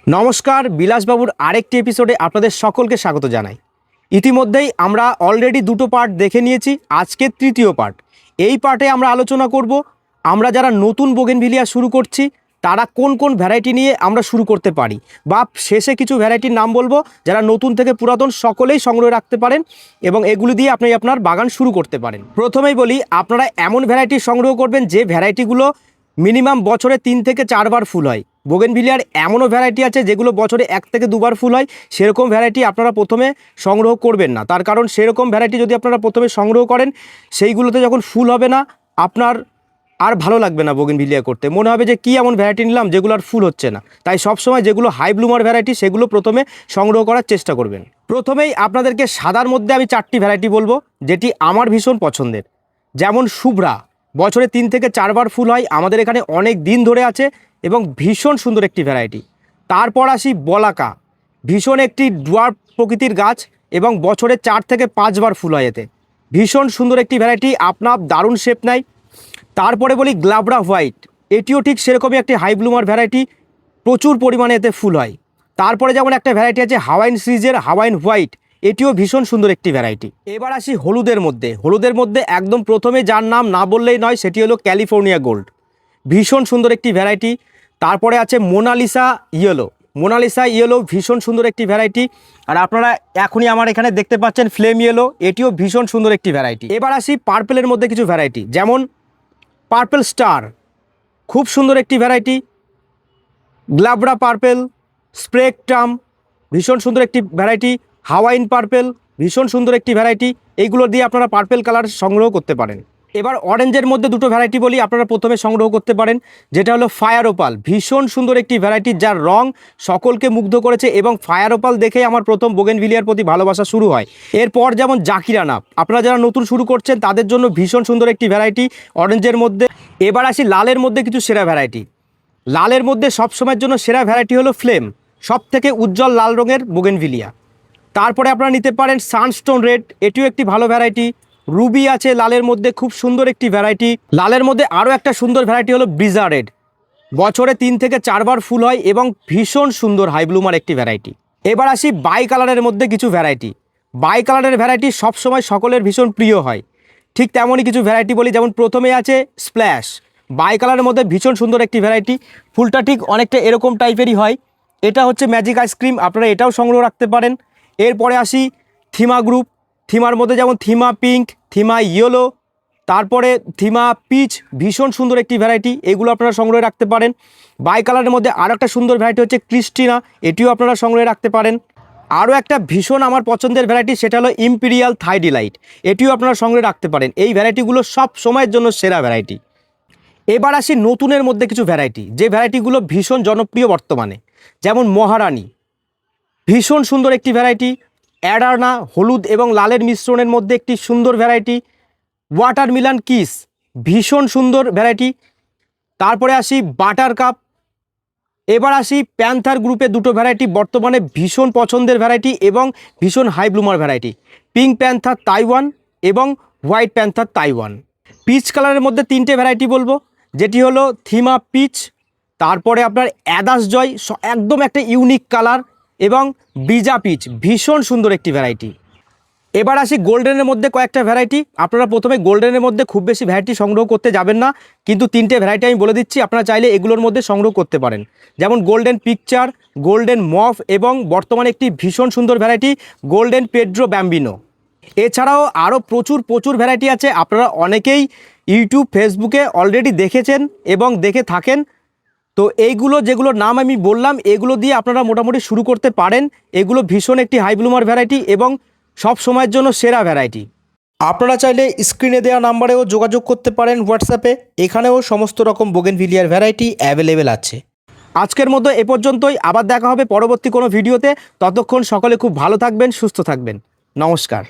নমস্কার, বিলাসবাবুর আরেকটি এপিসোডে আপনাদের সকলকে স্বাগত জানাই। ইতিমধ্যেই আমরা অলরেডি দুটো পার্ট দেখে নিয়েছি, আজকের তৃতীয় পার্ট। এই পার্টে আমরা আলোচনা করব আমরা যারা নতুন বোগেনভিলিয়া শুরু করছি তারা কোন কোন ভ্যারাইটি নিয়ে আমরা শুরু করতে পারি, বা শেষে কিছু ভ্যারাইটির নাম বলবো যারা নতুন থেকে পুরাতন সকলেই সংগ্রহ রাখতে পারেন এবং এগুলি দিয়ে আপনি আপনার বাগান শুরু করতে পারেন। প্রথমেই বলি, আপনারা এমন ভ্যারাইটি সংগ্রহ করবেন যে ভ্যারাইটিগুলো মিনিমাম বছরে 3 থেকে 4 বার ফুল হয়। বোগেনভিলিয়ার এমনও ভ্যারাইটি আছে যেগুলো বছরে 1 থেকে 2 বার ফুল হয়, সেরকম ভ্যারাইটি আপনারা প্রথমে সংগ্রহ করবেন না। তার কারণ সেরকম ভ্যারাইটি যদি আপনারা প্রথমে সংগ্রহ করেন, সেইগুলোতে যখন ফুল হবে না, আপনার আর ভালো লাগবে না বোগেনভিলিয়া করতে, মনে হবে যে কি এমন ভ্যারাইটি নিলাম যেগুলো আর ফুল হচ্ছে না। তাই সবসময় যেগুলো হাই ব্লুমার ভ্যারাইটি সেগুলো প্রথমে সংগ্রহ করার চেষ্টা করবেন। প্রথমেই আপনাদেরকে সাদার মধ্যে আমি 4টি ভ্যারাইটি বলবো যেটি আমার ভীষণ পছন্দের। যেমন শুভ্রা, বছরে 3 থেকে 4 বার ফুল হয়, আমাদের এখানে অনেক দিন ধরে আছে এবং ভীষণ সুন্দর একটি ভ্যারাইটি। তারপর আসি বলাকা, ভীষণ একটি ডুয়ার্ফ প্রকৃতির গাছ এবং বছরে 4 থেকে 5 বার ফুল হয়, এতে ভীষণ সুন্দর একটি ভ্যারাইটি, আপনার দারুণ শেপ নেয়। তারপরে বলি গ্লাবরা হোয়াইট, এটিও ঠিক সেরকমই একটি হাই ব্লুমার ভ্যারাইটি, প্রচুর পরিমাণে এতে ফুল হয়। তারপরে যেমন একটা ভ্যারাইটি আছে হাওয়াইন সিরিজের হাওয়াইন হোয়াইট, এটিও ভীষণ সুন্দর একটি ভ্যারাইটি। এবার আসি হলুদের মধ্যে একদম প্রথমে যার নাম না বললেই নয় সেটি হলো ক্যালিফোর্নিয়া গোল্ড, ভীষণ সুন্দর একটি ভ্যারাইটি। তারপরে আছে মোনালিসা ইয়েলো, ভীষণ সুন্দর একটি ভ্যারাইটি। আর আপনারা এখনই আমার এখানে দেখতে পাচ্ছেন ফ্লেম ইয়েলো, এটিও ভীষণ সুন্দর একটি ভ্যারাইটি। এবার আসি পার্পেলের মধ্যে কিছু ভ্যারাইটি, যেমন পার্পেল স্টার, খুব সুন্দর একটি ভ্যারাইটি। গ্লাবরা পার্পেল, স্প্রেকট্রাম, ভীষণ সুন্দর একটি ভ্যারাইটি। হাওয়াইন পার্পেল, ভীষণ সুন্দর একটি ভ্যারাইটি। এইগুলো দিয়ে আপনারা পার্পেল কালার সংগ্রহ করতে পারেন। এবার অরেঞ্জের মধ্যে দুটো ভ্যারাইটি বলি আপনারা প্রথমে সংগ্রহ করতে পারেন, যেটা হলো ফায়ার ওপাল, ভীষণ সুন্দর একটি ভ্যারাইটি যার রং সকলকে মুগ্ধ করেছে এবং ফায়ার ওপাল দেখে আমার প্রথম বোগেনভিলিয়ার প্রতি ভালোবাসা শুরু হয়। এরপর যেমন জাকিরানা, আপনারা যারা নতুন শুরু করছেন তাদের জন্য ভীষণ সুন্দর একটি ভ্যারাইটি অরেঞ্জের মধ্যে। এবার আসি লালের মধ্যে কিছু সেরা ভ্যারাইটি। লালের মধ্যে সবসময়ের জন্য সেরা ভ্যারাইটি হলো ফ্লেম, সব থেকে উজ্জ্বল লাল রঙের বোগেনভিলিয়া। তারপরে আপনারা নিতে পারেন সানস্টোন রেড, এটিও একটি ভালো ভ্যারাইটি। রুবি আছে লালের মধ্যে, খুব সুন্দর একটি ভ্যারাইটি। লালের মধ্যে আরও একটা সুন্দর ভ্যারাইটি হলো ব্রিজা রেড, বছরে 3 থেকে 4 বার ফুল হয় এবং ভীষণ সুন্দর হাই ব্লুমার একটি ভ্যারাইটি। এবার আসি বাই কালারের মধ্যে কিছু ভ্যারাইটি। বাই কালারের ভ্যারাইটি সবসময় সকলের ভীষণ প্রিয় হয়, ঠিক তেমনই কিছু ভ্যারাইটি বলি। যেমন প্রথমে আছে স্প্ল্যাশ, বাই কালারের মধ্যে ভীষণ সুন্দর একটি ভ্যারাইটি, ফুলটা ঠিক অনেকটা এরকম টাইপেরই হয়। এটা হচ্ছে ম্যাজিক আইসক্রিম, আপনারা এটাও সংগ্রহ রাখতে পারেন। এরপরে আসি থিমা গ্রুপ, থিমার মধ্যে যেমন থিমা পিঙ্ক, থিমা ইয়েলো, তারপরে থিমা পিচ, ভীষণ সুন্দর একটি ভ্যারাইটি, এগুলো আপনারা সংগ্রহে রাখতে পারেন। বাই কালারের মধ্যে আরও একটা সুন্দর ভ্যারাইটি হচ্ছে ক্রিস্টিনা, এটিও আপনারা সংগ্রহে রাখতে পারেন। আরও একটা ভীষণ আমার পছন্দের ভ্যারাইটি, সেটা হলো ইম্পিরিয়াল থাই ডিলাইট, এটিও আপনারা সংগ্রহে রাখতে পারেন। এই ভ্যারাইটিগুলো সব সময়ের জন্য সেরা ভ্যারাইটি। এবার আসি নতুনের মধ্যে কিছু ভ্যারাইটি, যে ভ্যারাইটিগুলো ভীষণ জনপ্রিয় বর্তমানে, যেমন মহারানী, ভীষণ সুন্দর একটি ভ্যারাইটি। অ্যাডারনা, হলুদ এবং লালের মিশ্রণের মধ্যে একটি সুন্দর ভ্যারাইটি। ওয়াটারমিলান কিস, ভীষণ সুন্দর ভ্যারাইটি। তারপরে আসি বাটার কাপ। এবার আসি প্যান্থার গ্রুপে দুটো ভ্যারাইটি বর্তমানে ভীষণ পছন্দের ভ্যারাইটি এবং ভীষণ high bloomer variety, pink panther Taiwan এবং হোয়াইট প্যান্থার তাইওয়ান। পিচ কালারের মধ্যে 3টে ভ্যারাইটি বলবো, যেটি হলো থিমা পিচ, তারপরে আপনার অ্যাদাস জয়, একদম একটা ইউনিক কালার, এবং বিজা পিচ, ভীষণ সুন্দর একটি ভ্যারাইটি। এবার আসি গোল্ডেনের মধ্যে কয়েকটা ভ্যারাইটি। আপনারা প্রথমে গোল্ডেনের মধ্যে খুব বেশি ভ্যারাইটি সংগ্রহ করতে যাবেন না, কিন্তু 3টে ভ্যারাইটি আমি বলে দিচ্ছি, আপনারা চাইলে এগুলোর মধ্যে সংগ্রহ করতে পারেন। যেমন গোল্ডেন পিকচার, গোল্ডেন মফ এবং বর্তমানে একটি ভীষণ সুন্দর ভ্যারাইটি গোল্ডেন পেড্রো ব্যাম্বিনো। এছাড়াও আরও প্রচুর ভ্যারাইটি আছে, আপনারা অনেকেই ইউটিউব ফেসবুকে অলরেডি দেখেছেন এবং দেখে থাকেন। তো এইগুলো যেগুলো নাম আমি বললাম, এগুলো দিয়ে আপনারা মোটামুটি শুরু করতে পারেন। এগুলো ভীষণ একটি হাই ব্লুমার ভ্যারাইটি এবং সব সময়ের জন্য সেরা ভ্যারাইটি। আপনারা চাইলে স্ক্রিনে দেওয়া নাম্বারেও যোগাযোগ করতে পারেন হোয়াটসঅ্যাপে, এখানেও সমস্ত রকম বোগেনভিলিয়ার ভ্যারাইটি অ্যাভেলেবেল আছে। আজকের মতো এ পর্যন্তই, আবার দেখা হবে পরবর্তী কোনো ভিডিওতে। ততক্ষণ সকলে খুব ভালো থাকবেন, সুস্থ থাকবেন। নমস্কার।